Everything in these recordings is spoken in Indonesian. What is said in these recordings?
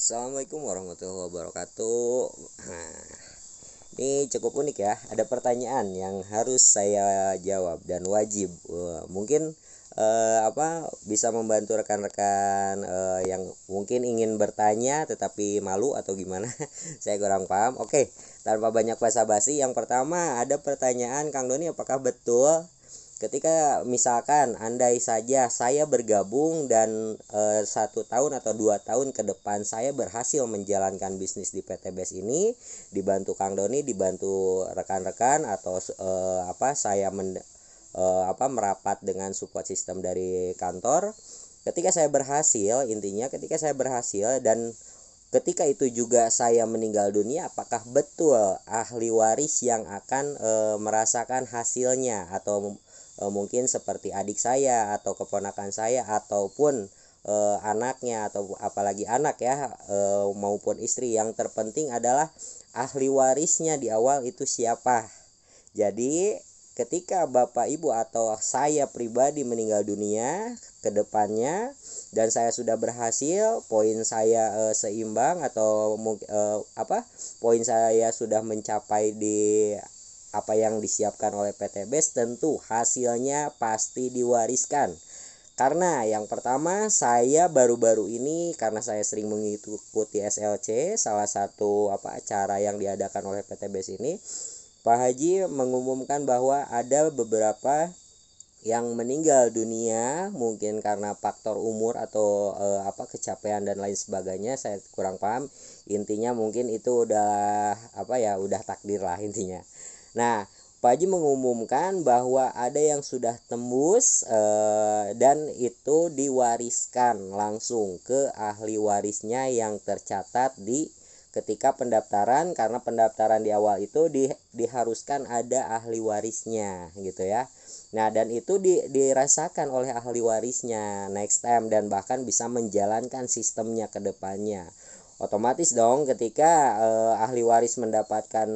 Assalamualaikum warahmatullahi wabarakatuh. Nah, ini cukup unik ya. Ada pertanyaan yang harus saya jawab dan wajib. Mungkin bisa membantu rekan-rekan yang mungkin ingin bertanya tetapi malu atau gimana? Saya kurang paham. Oke, tanpa banyak basa-basi, yang pertama ada pertanyaan Kang Doni, apakah betul ketika misalkan andai saja saya bergabung dan 1 tahun atau 2 tahun ke depan saya berhasil menjalankan bisnis di PT BES ini, dibantu Kang Doni, dibantu rekan-rekan, atau merapat dengan support system dari kantor. Ketika saya berhasil, intinya ketika saya berhasil dan ketika itu juga saya meninggal dunia, apakah betul ahli waris yang akan merasakan hasilnya, atau mungkin seperti adik saya atau keponakan saya ataupun anaknya, atau apalagi anak ya, maupun istri. Yang terpenting adalah ahli warisnya di awal itu siapa. Jadi ketika Bapak Ibu atau saya pribadi meninggal dunia ke depannya dan saya sudah berhasil, poin saya seimbang, atau poin saya sudah mencapai di apa yang disiapkan oleh PT BES, tentu hasilnya pasti diwariskan. Karena yang pertama, saya baru-baru ini, karena saya sering mengikuti SLC, salah satu acara yang diadakan oleh PT BES ini, Pak Haji mengumumkan bahwa ada beberapa yang meninggal dunia, mungkin karena faktor umur atau kecapean dan lain sebagainya. Saya kurang paham. Intinya mungkin itu udah udah takdir lah intinya. Nah, Pak Haji mengumumkan bahwa ada yang sudah tembus dan itu diwariskan langsung ke ahli warisnya yang tercatat di ketika pendaftaran, karena pendaftaran di awal itu diharuskan ada ahli warisnya gitu ya. Nah, dan itu dirasakan oleh ahli warisnya next time, dan bahkan bisa menjalankan sistemnya ke depannya. Otomatis dong ketika ahli waris mendapatkan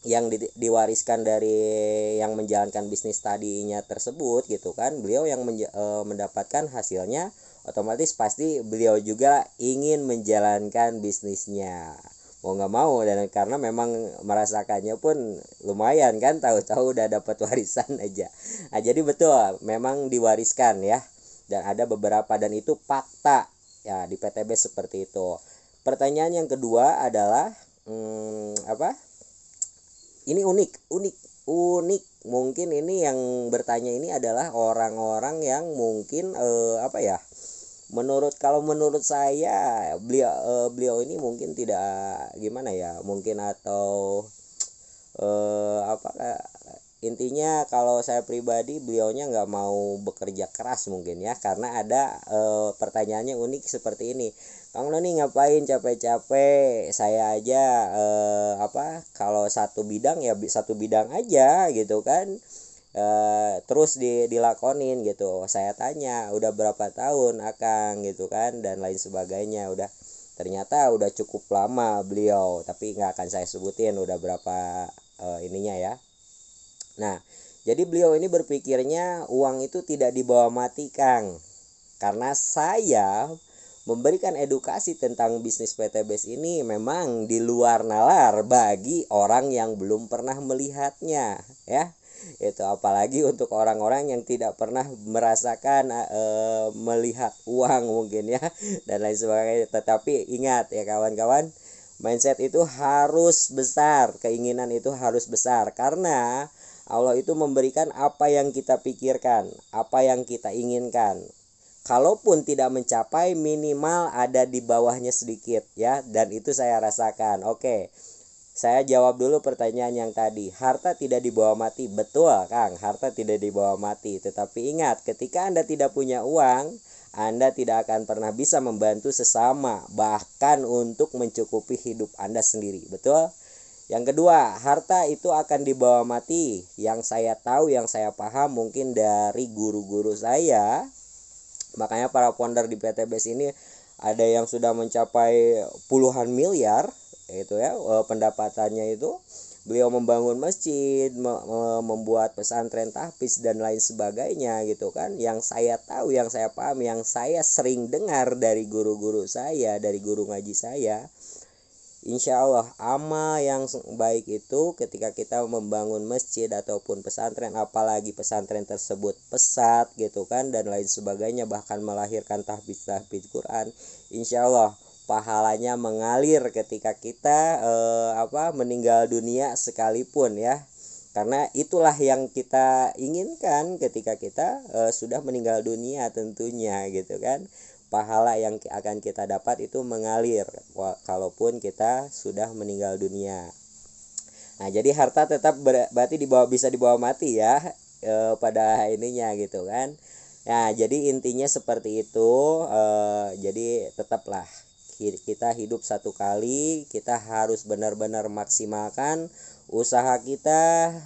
yang diwariskan dari yang menjalankan bisnis tadinya tersebut gitu kan, beliau yang mendapatkan hasilnya, otomatis pasti beliau juga ingin menjalankan bisnisnya, mau nggak mau, dan karena memang merasakannya pun lumayan kan, tahu-tahu udah dapat warisan aja. Nah, jadi betul memang diwariskan ya, dan ada beberapa, dan itu fakta ya di PTB seperti itu. Pertanyaan yang kedua adalah ini unik. Mungkin ini yang bertanya ini adalah orang-orang yang mungkin menurut saya beliau ini mungkin tidak gimana ya, mungkin atau eh, apa intinya kalau saya pribadi, beliaunya nggak mau bekerja keras mungkin ya, karena ada pertanyaannya unik seperti ini. Kang Noni ngapain capek-capek, saya aja kalau satu bidang ya satu bidang aja gitu kan, terus dilakonin gitu. Saya tanya udah berapa tahun Akang gitu kan, dan lain sebagainya. Ternyata udah cukup lama beliau, tapi nggak akan saya sebutin udah berapa ininya ya. Nah, jadi beliau ini berpikirnya uang itu tidak dibawa mati, Kang. Karena saya memberikan edukasi tentang bisnis PT BES ini memang di luar nalar bagi orang yang belum pernah melihatnya, ya. Itu apalagi untuk orang-orang yang tidak pernah merasakan melihat uang mungkin ya, dan lain sebagainya. Tetapi ingat ya kawan-kawan, mindset itu harus besar, keinginan itu harus besar, karena Allah itu memberikan apa yang kita pikirkan, apa yang kita inginkan. Kalaupun tidak mencapai, minimal ada di bawahnya sedikit ya, dan itu saya rasakan. Oke, saya jawab dulu pertanyaan yang tadi. Harta tidak dibawa mati. Betul Kang, harta tidak dibawa mati. Tetapi ingat, ketika Anda tidak punya uang, Anda tidak akan pernah bisa membantu sesama, bahkan untuk mencukupi hidup Anda sendiri. Betul? Yang kedua, harta itu akan dibawa mati. Yang saya tahu, yang saya paham mungkin dari guru-guru saya, makanya para founder di PT BES ini ada yang sudah mencapai puluhan miliar itu ya, pendapatannya itu. beliau membangun masjid, membuat pesantren tahfiz dan lain sebagainya gitu kan. Yang saya tahu, yang saya paham, yang saya sering dengar dari guru-guru saya, dari guru ngaji saya, insya Allah amal yang baik itu ketika kita membangun masjid ataupun pesantren, apalagi pesantren tersebut pesat gitu kan dan lain sebagainya, bahkan melahirkan tahfiz Quran, insya Allah pahalanya mengalir ketika kita meninggal dunia sekalipun ya, karena itulah yang kita inginkan ketika kita sudah meninggal dunia tentunya gitu kan. Pahala yang akan kita dapat itu mengalir kalaupun kita sudah meninggal dunia. Nah, jadi harta tetap berarti bisa dibawa mati ya pada ininya gitu kan. Nah, jadi intinya seperti itu. Jadi tetaplah kita hidup satu kali, kita harus benar-benar maksimalkan usaha kita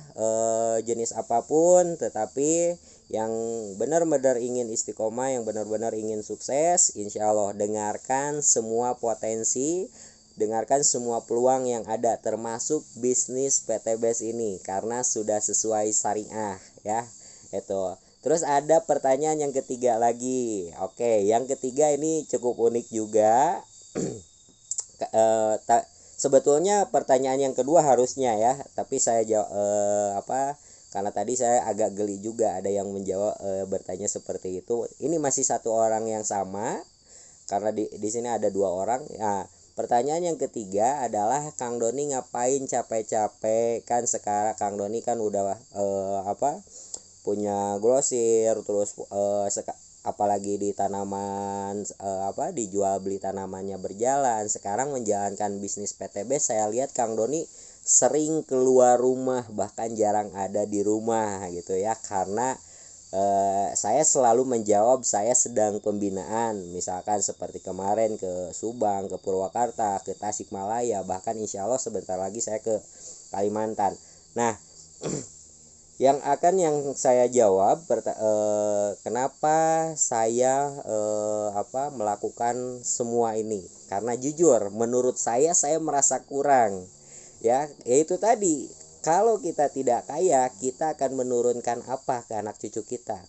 jenis apapun, tetapi yang benar-benar ingin istiqomah, yang benar-benar ingin sukses, insya Allah dengarkan semua potensi, dengarkan semua peluang yang ada, termasuk bisnis PTBS ini, karena sudah sesuai syariah ya. Itu. Terus ada pertanyaan yang ketiga lagi. Oke, yang ketiga ini cukup unik juga. Sebetulnya pertanyaan yang kedua harusnya ya, tapi saya karena tadi saya agak geli juga ada yang menjawab bertanya seperti itu. Ini masih satu orang yang sama karena di sini ada dua orang. Nah, pertanyaan yang ketiga adalah Kang Doni ngapain capek-capek, kan sekarang Kang Doni kan udah punya grosir, terus apalagi di tanaman dijual beli tanamannya berjalan. Sekarang menjalankan bisnis PTB, saya lihat Kang Doni sering keluar rumah, bahkan jarang ada di rumah gitu ya, karena saya selalu menjawab saya sedang pembinaan, misalkan seperti kemarin ke Subang, ke Purwakarta, ke Tasikmalaya, bahkan insya Allah sebentar lagi saya ke Kalimantan. Nah yang saya jawab kenapa saya melakukan semua ini, karena jujur menurut saya merasa kurang ya, yaitu tadi, kalau kita tidak kaya, kita akan menurunkan apa ke anak cucu kita?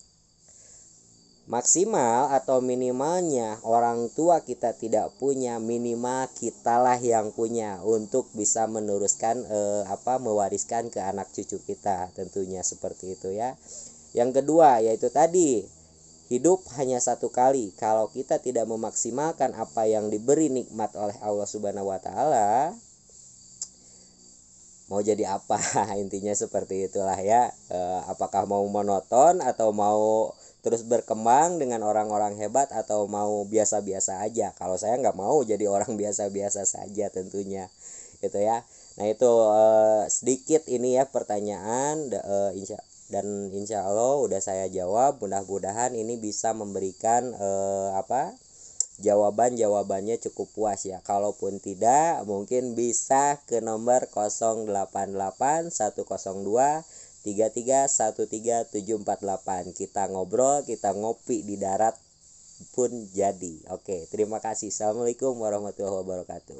Maksimal atau minimalnya orang tua kita tidak punya, minimal kitalah yang punya untuk bisa meneruskan mewariskan ke anak cucu kita, tentunya seperti itu ya. Yang kedua yaitu tadi, hidup hanya satu kali. Kalau kita tidak memaksimalkan apa yang diberi nikmat oleh Allah Subhanahu wa taala, mau jadi apa? Intinya seperti itulah ya. Apakah mau monoton atau mau terus berkembang dengan orang-orang hebat, atau mau biasa-biasa aja? Kalau saya nggak mau jadi orang biasa-biasa saja tentunya gitu ya. Nah itu sedikit ini ya pertanyaan, insya Allah udah saya jawab. Mudah-mudahan ini bisa memberikan jawabannya cukup puas ya. Kalaupun tidak, mungkin bisa ke nomor 088102331378. Kita ngobrol, kita ngopi di darat pun jadi. Oke, terima kasih. Assalamualaikum warahmatullahi wabarakatuh.